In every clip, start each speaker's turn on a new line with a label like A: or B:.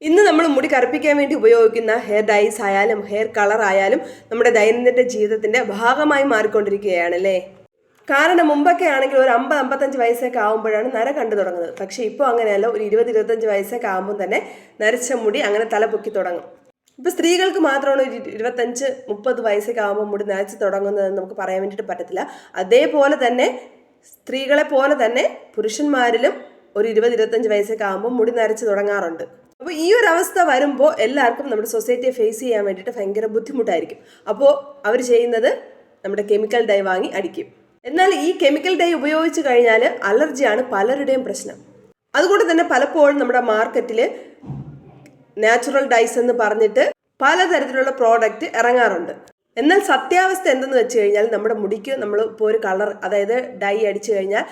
A: ഇന്ന് നമ്മൾ മുടി കറുപ്പിക്കാൻ വേണ്ടി ഉപയോഗിക്കുന്ന ഹെയർ ഡൈസ് ആയാലും ഹെയർ കളർ ആയാലും നമ്മുടെ ദൈനംദിന ജീവിതത്തിന്റെ ഭാഗമായി മാറിക്കൊണ്ടിരിക്കുകയാണല്ലേ. കാരണം മുമ്പൊക്കെ ആണെങ്കിൽ ഒരു 50-55 വയസ്സൊക്കെ ആകുമ്പോഴാണ് നര കണ്ടു തുടങ്ങുന്നത്. പക്ഷെ ഇപ്പോൾ അങ്ങനെയല്ല, ഒരു 20-25 വയസ്സൊക്കെ ആകുമ്പോൾ തന്നെ നരച്ച മുടി അങ്ങനെ തല പൊക്കി തുടങ്ങും. ഇപ്പം സ്ത്രീകൾക്ക് മാത്രമാണ് ഒരു 25-30 വയസ്സൊക്കെ ആകുമ്പോൾ മുടി നരച്ച് തുടങ്ങുന്നതെന്ന് നമുക്ക് പറയാൻ വേണ്ടിയിട്ട് പറ്റത്തില്ല. അതേപോലെ തന്നെ സ്ത്രീകളെ പോലെ തന്നെ പുരുഷന്മാരിലും ഒരു 20-25 വയസ്സൊക്കെ ആകുമ്പോൾ മുടി നരച്ച് തുടങ്ങാറുണ്ട്. അപ്പോൾ ഈ ഒരു അവസ്ഥ വരുമ്പോൾ എല്ലാവർക്കും നമ്മുടെ സൊസൈറ്റിയെ ഫേസ് ചെയ്യാൻ വേണ്ടിയിട്ട് ഭയങ്കര ബുദ്ധിമുട്ടായിരിക്കും. അപ്പോൾ അവർ ചെയ്യുന്നത് നമ്മുടെ കെമിക്കൽ ഡൈ വാങ്ങി അടിക്കും. എന്നാൽ ഈ കെമിക്കൽ ഡൈ ഉപയോഗിച്ച് കഴിഞ്ഞാൽ അലർജിയാണ് പലരുടെയും പ്രശ്നം. അതുകൊണ്ട് തന്നെ പലപ്പോഴും നമ്മുടെ മാർക്കറ്റിൽ നാച്ചുറൽ ഡൈസ് എന്ന് പറഞ്ഞിട്ട് പലതരത്തിലുള്ള പ്രോഡക്റ്റ് ഇറങ്ങാറുണ്ട്. എന്നാൽ സത്യാവസ്ഥ എന്തെന്ന് വെച്ച് കഴിഞ്ഞാൽ നമ്മുടെ മുടിക്ക് നമ്മൾ ഇപ്പോൾ ഒരു കളർ, അതായത് ഡൈ അടിച്ചു കഴിഞ്ഞാൽ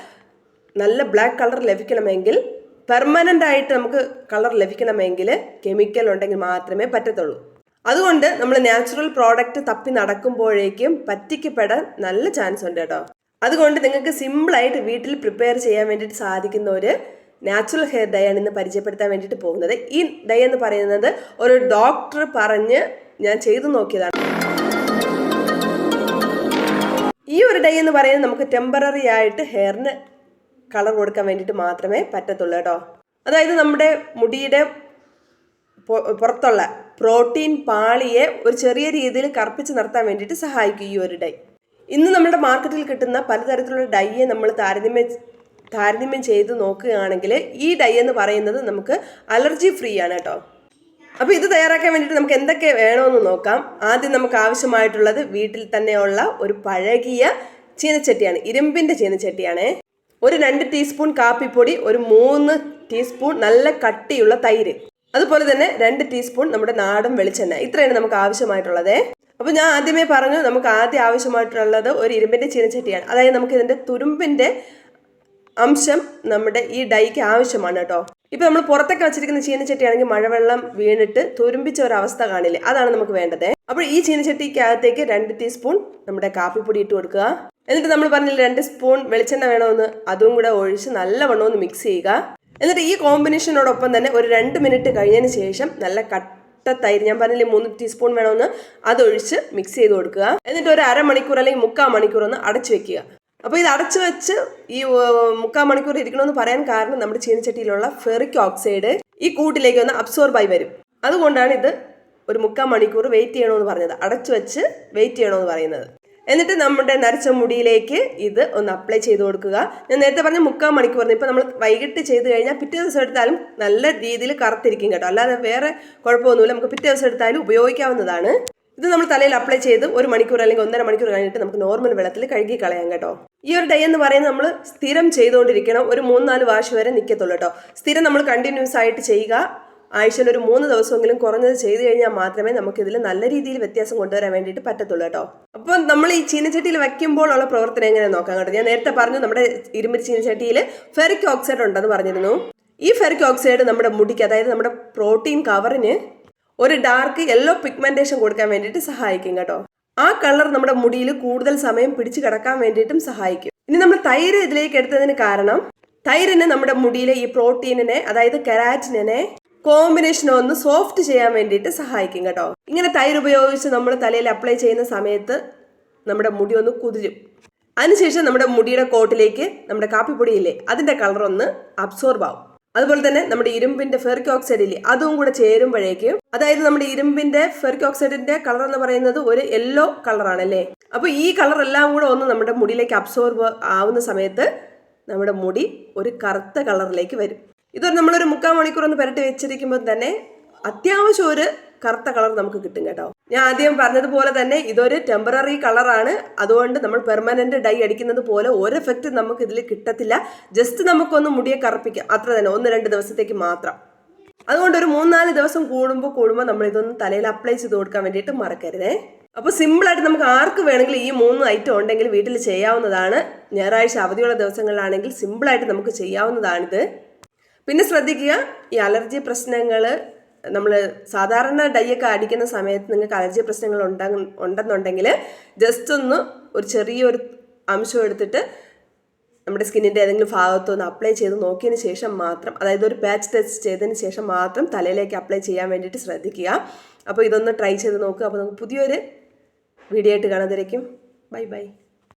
A: നല്ല ബ്ലാക്ക് കളർ ലഭിക്കണമെങ്കിൽ, പെർമനൻ്റ് ആയിട്ട് നമുക്ക് കളർ ലഭിക്കണമെങ്കിൽ കെമിക്കൽ ഉണ്ടെങ്കിൽ മാത്രമേ പറ്റത്തുള്ളൂ. അതുകൊണ്ട് നമ്മൾ നാച്ചുറൽ പ്രോഡക്റ്റ് തപ്പി നടക്കുമ്പോഴേക്കും പറ്റിക്കപ്പെടാൻ നല്ല ചാൻസ് ഉണ്ട് കേട്ടോ. അതുകൊണ്ട് നിങ്ങൾക്ക് സിമ്പിളായിട്ട് വീട്ടിൽ പ്രിപ്പയർ ചെയ്യാൻ വേണ്ടിയിട്ട് സാധിക്കുന്ന ഒരു നാച്ചുറൽ ഹെയർ ഡൈ ആണ് ഇന്ന് പരിചയപ്പെടുത്താൻ വേണ്ടിയിട്ട് പോകുന്നത്. ഈ ഡൈ എന്ന് പറയുന്നത് ഒരു ഡോക്ടർ പറഞ്ഞ് ഞാൻ ചെയ്തു നോക്കിയതാണ്. ഈ ഒരു ഡൈ എന്ന് പറയുന്നത് നമുക്ക് ടെമ്പററി ആയിട്ട് ഹെയറിന് കളർ കൊടുക്കാൻ വേണ്ടിയിട്ട് മാത്രമേ പറ്റത്തുള്ളൂ കേട്ടോ. അതായത് നമ്മുടെ മുടിയുടെ പുറത്തുള്ള പ്രോട്ടീൻ പാളിയെ ഒരു ചെറിയ രീതിയിൽ കറുപ്പിച്ച് നിർത്താൻ വേണ്ടിയിട്ട് സഹായിക്കും ഈ ഒരു ഡൈ. ഇന്ന് നമ്മുടെ മാർക്കറ്റിൽ കിട്ടുന്ന പലതരത്തിലുള്ള ഡൈയെ നമ്മൾ താരതമ്യം ചെയ്ത് നോക്കുകയാണെങ്കിൽ ഈ ഡൈ എന്ന് പറയുന്നത് നമുക്ക് അലർജി ഫ്രീ ആണ് കേട്ടോ. അപ്പോൾ ഇത് തയ്യാറാക്കാൻ വേണ്ടിയിട്ട് നമുക്ക് എന്തൊക്കെ വേണമെന്ന് നോക്കാം. ആദ്യം നമുക്ക് ആവശ്യമായിട്ടുള്ളത് വീട്ടിൽ തന്നെയുള്ള ഒരു പഴകിയ ചീനച്ചട്ടിയാണ്, ഇരുമ്പിൻ്റെ ചീനച്ചട്ടിയാണ്. ഒരു 2 ടീസ്പൂൺ കാപ്പിപ്പൊടി, ഒരു 3 ടീസ്പൂൺ നല്ല കട്ടിയുള്ള തൈര്, അതുപോലെ തന്നെ 2 ടീസ്പൂൺ നമ്മുടെ നാടൻ വെളിച്ചെണ്ണ. ഇത്രയാണ് നമുക്ക് ആവശ്യമായിട്ടുള്ളത്. അപ്പോൾ ഞാൻ ആദ്യമേ പറഞ്ഞു, നമുക്ക് ആദ്യം ആവശ്യമായിട്ടുള്ളത് ഒരു ഇരുമ്പിൻ്റെ ചീനച്ചട്ടിയാണ്. അതായത് നമുക്ക് ഇതിൻ്റെ തുരുമ്പിൻ്റെ അംശം നമ്മുടെ ഈ ഡൈക്ക് ആവശ്യമാണ് കേട്ടോ. ഇപ്പം നമ്മൾ പുറത്തൊക്കെ വെച്ചിരിക്കുന്ന ചീനച്ചട്ടിയാണെങ്കിൽ മഴവെള്ളം വീണിട്ട് തുരുമ്പിച്ച ഒരവസ്ഥ കാണില്ലേ, അതാണ് നമുക്ക് വേണ്ടത്. അപ്പോൾ ഈ ചീനച്ചട്ടിക്കകത്തേക്ക് 2 ടീസ്പൂൺ നമ്മുടെ കാപ്പിപ്പൊടി ഇട്ട് കൊടുക്കുക. എന്നിട്ട് നമ്മൾ പറഞ്ഞില്ല 2 സ്പൂൺ വെളിച്ചെണ്ണ വേണമെന്ന്, അതും കൂടെ ഒഴിച്ച് നല്ലവണ്ണം ഒന്ന് മിക്സ് ചെയ്യുക. എന്നിട്ട് ഈ കോമ്പിനേഷനോടൊപ്പം തന്നെ ഒരു 2 മിനിറ്റ് കഴിഞ്ഞതിന് ശേഷം നല്ല കട്ട തൈര്, ഞാൻ പറഞ്ഞില്ലേ 3 ടീസ്പൂൺ വേണമെന്ന്, അതൊഴിച്ച് മിക്സ് ചെയ്ത് കൊടുക്കുക. എന്നിട്ട് ഒരു അരമണിക്കൂർ അല്ലെങ്കിൽ 3/4 മണിക്കൂർ ഒന്ന് അടച്ചു വെക്കുക. അപ്പോൾ ഇത് അടച്ചു വെച്ച് ഈ 3/4 മണിക്കൂർ ഇരിക്കണമെന്ന് പറയാൻ കാരണം നമ്മുടെ ചീനച്ചട്ടിയിലുള്ള ഫെറിക് ഓക്സൈഡ് ഈ കൂട്ടിലേക്ക് ഒന്ന് അബ്സോർബായി വരും. അതുകൊണ്ടാണ് ഇത് ഒരു 3/4 മണിക്കൂർ വെയിറ്റ് ചെയ്യണമെന്ന് പറഞ്ഞത്, അടച്ചു വെച്ച് വെയിറ്റ് ചെയ്യണമെന്ന് പറയുന്നത്. എന്നിട്ട് നമ്മുടെ നരച്ച മുടിയിലേക്ക് ഇത് ഒന്ന് അപ്ലൈ ചെയ്ത് കൊടുക്കുക. ഞാൻ നേരത്തെ പറഞ്ഞ 3/4 മണിക്കൂർ, ഇപ്പോൾ നമ്മൾ വൈകിട്ട് ചെയ്ത് കഴിഞ്ഞാൽ പിറ്റേ ദിവസം എടുത്താലും നല്ല രീതിയിൽ കറുത്തിരിക്കും കേട്ടോ. അല്ലാതെ വേറെ കുഴപ്പമൊന്നുമില്ല, നമുക്ക് പിറ്റേ ദിവസം എടുത്താലും ഉപയോഗിക്കാവുന്നതാണ്. ഇത് നമ്മൾ തലയിൽ അപ്ലൈ ചെയ്ത് 1 മണിക്കൂർ അല്ലെങ്കിൽ 1.5 മണിക്കൂർ കഴിഞ്ഞിട്ട് നമുക്ക് നോർമൽ വെള്ളത്തിൽ കഴുകി കളയാം കേട്ടോ. ഈ ഒരു ഡൈ എന്ന് പറയുന്നത് നമ്മൾ സ്ഥിരം ചെയ്തുകൊണ്ടിരിക്കണം. ഒരു 3-4 വാഷ് വരെ നിൽക്കത്തുള്ളൂ കേട്ടോ. സ്ഥിരം നമ്മൾ കണ്ടിന്യൂസ് ആയിട്ട് ചെയ്യുക. ആഴ്ചയിൽ ഒരു 3 ദിവസമെങ്കിലും കുറഞ്ഞത് ചെയ്ത് കഴിഞ്ഞാൽ മാത്രമേ നമുക്കിതിൽ നല്ല രീതിയിൽ വ്യത്യാസം കൊണ്ടുവരാൻ വേണ്ടിയിട്ട് പറ്റത്തുള്ളൂ കേട്ടോ. അപ്പോൾ നമ്മൾ ഈ ചീനച്ചട്ടിയിൽ വയ്ക്കുമ്പോൾ ഉള്ള പ്രവർത്തനം എങ്ങനെ നോക്കാം കേട്ടോ. ഞാൻ നേരത്തെ പറഞ്ഞു, നമ്മുടെ ഇരുമ്പ് ചീനച്ചട്ടിയിൽ ഫെറിക് ഓക്സൈഡ് ഉണ്ടെന്ന് പറഞ്ഞിരുന്നു. ഈ ഫെറിക് ഓക്സൈഡ് നമ്മുടെ മുടിക്ക്, അതായത് നമ്മുടെ പ്രോട്ടീൻ കവറിന് ഒരു ഡാർക്ക് യെല്ലോ പിഗ്മെന്റേഷൻ കൊടുക്കാൻ വേണ്ടിയിട്ട് സഹായിക്കും കേട്ടോ. ആ കളർ നമ്മുടെ മുടിയിൽ കൂടുതൽ സമയം പിടിച്ചു കിടക്കാൻ വേണ്ടിയിട്ടും സഹായിക്കും. ഇനി നമ്മൾ തൈര് ഇതിലേക്ക് എടുത്തതിന് കാരണം, തൈരിന് നമ്മുടെ മുടിയിലെ ഈ പ്രോട്ടീനിനെ, അതായത് കെരാറ്റിനെ കോമ്പിനേഷൻ ഒന്ന് സോഫ്റ്റ് ചെയ്യാൻ വേണ്ടിയിട്ട് സഹായിക്കും കേട്ടോ. ഇങ്ങനെ തൈര് ഉപയോഗിച്ച് നമ്മൾ തലയിൽ അപ്ലൈ ചെയ്യുന്ന സമയത്ത് നമ്മുടെ മുടി ഒന്ന് കുതിരും. അതിനുശേഷം നമ്മുടെ മുടിയുടെ കോട്ടിലേക്ക് നമ്മുടെ കാപ്പിപ്പൊടിയില്ലേ, അതിന്റെ കളർ ഒന്ന് അബ്സോർബ് ആവും. അതുപോലെ തന്നെ നമ്മുടെ ഇരുമ്പിന്റെ ഫെറിക് ഓക്സൈഡ് ഇല്ലേ, അതും കൂടെ ചേരുമ്പോഴേക്കും, അതായത് നമ്മുടെ ഇരുമ്പിന്റെ ഫെറിക് ഓക്സൈഡിന്റെ കളർ എന്ന് പറയുന്നത് ഒരു യെല്ലോ കളറാണല്ലേ. അപ്പൊ ഈ കളർ എല്ലാം കൂടെ ഒന്ന് നമ്മുടെ മുടിയിലേക്ക് അബ്സോർബ് ആവുന്ന സമയത്ത് നമ്മുടെ മുടി ഒരു കറുത്ത കളറിലേക്ക് വരും. ഇതൊരു നമ്മളൊരു 3/4 മണിക്കൂർ ഒന്ന് പുരട്ടി വെച്ചിരിക്കുമ്പോൾ തന്നെ അത്യാവശ്യം ഒരു കറുത്ത കളർ നമുക്ക് കിട്ടും കേട്ടോ. ഞാൻ ആദ്യം പറഞ്ഞതുപോലെ തന്നെ ഇതൊരു ടെമ്പററി കളറാണ്. അതുകൊണ്ട് നമ്മൾ പെർമനന്റ് ഡൈ അടിക്കുന്നത് പോലെ ഒരു എഫക്റ്റ് നമുക്ക് ഇതിൽ കിട്ടത്തില്ല. ജസ്റ്റ് നമുക്കൊന്ന് മുടിയെ കറുപ്പിക്കാം, അത്ര തന്നെ, 1-2 ദിവസത്തേക്ക് മാത്രം. അതുകൊണ്ട് ഒരു 3-4 ദിവസം കൂടുമ്പോൾ നമ്മൾ ഇതൊന്ന് തലയിൽ അപ്ലൈ ചെയ്ത് കൊടുക്കാൻ വേണ്ടിയിട്ട് മറക്കരുതേ. അപ്പോൾ സിമ്പിളായിട്ട് നമുക്ക് ആർക്ക് വേണമെങ്കിലും ഈ 3 ഐറ്റം ഉണ്ടെങ്കിൽ വീട്ടിൽ ചെയ്യാവുന്നതാണ്. ഞായറാഴ്ച അവധിയുള്ള ദിവസങ്ങളിലാണെങ്കിൽ സിമ്പിളായിട്ട് നമുക്ക് ചെയ്യാവുന്നതാണിത്. പിന്നെ ശ്രദ്ധിക്കുക, ഈ അലർജി പ്രശ്നങ്ങൾ, നമ്മൾ സാധാരണ ഡൈ ഒക്കെ അടിക്കുന്ന സമയത്ത് നിങ്ങൾക്ക് അലർജി പ്രശ്നങ്ങൾ ഉണ്ടെന്നുണ്ടെങ്കിൽ ജസ്റ്റ് ഒന്ന് ഒരു ചെറിയൊരു അംശം എടുത്തിട്ട് നമ്മുടെ സ്കിന്നിൻ്റെ ഏതെങ്കിലും ഭാഗത്തൊന്ന് അപ്ലൈ ചെയ്ത് നോക്കിയതിന് ശേഷം മാത്രം, അതായത് ഒരു പാച്ച് ടെസ്റ്റ് ചെയ്തതിന് ശേഷം മാത്രം തലയിലേക്ക് അപ്ലൈ ചെയ്യാൻ വേണ്ടിയിട്ട് ശ്രദ്ധിക്കുക. അപ്പോൾ ഇതൊന്ന് ട്രൈ ചെയ്ത് നോക്കുക. അപ്പോൾ നമുക്ക് പുതിയൊരു വീഡിയോ ആയിട്ട് കാണാതിരിക്കും. Bye bye.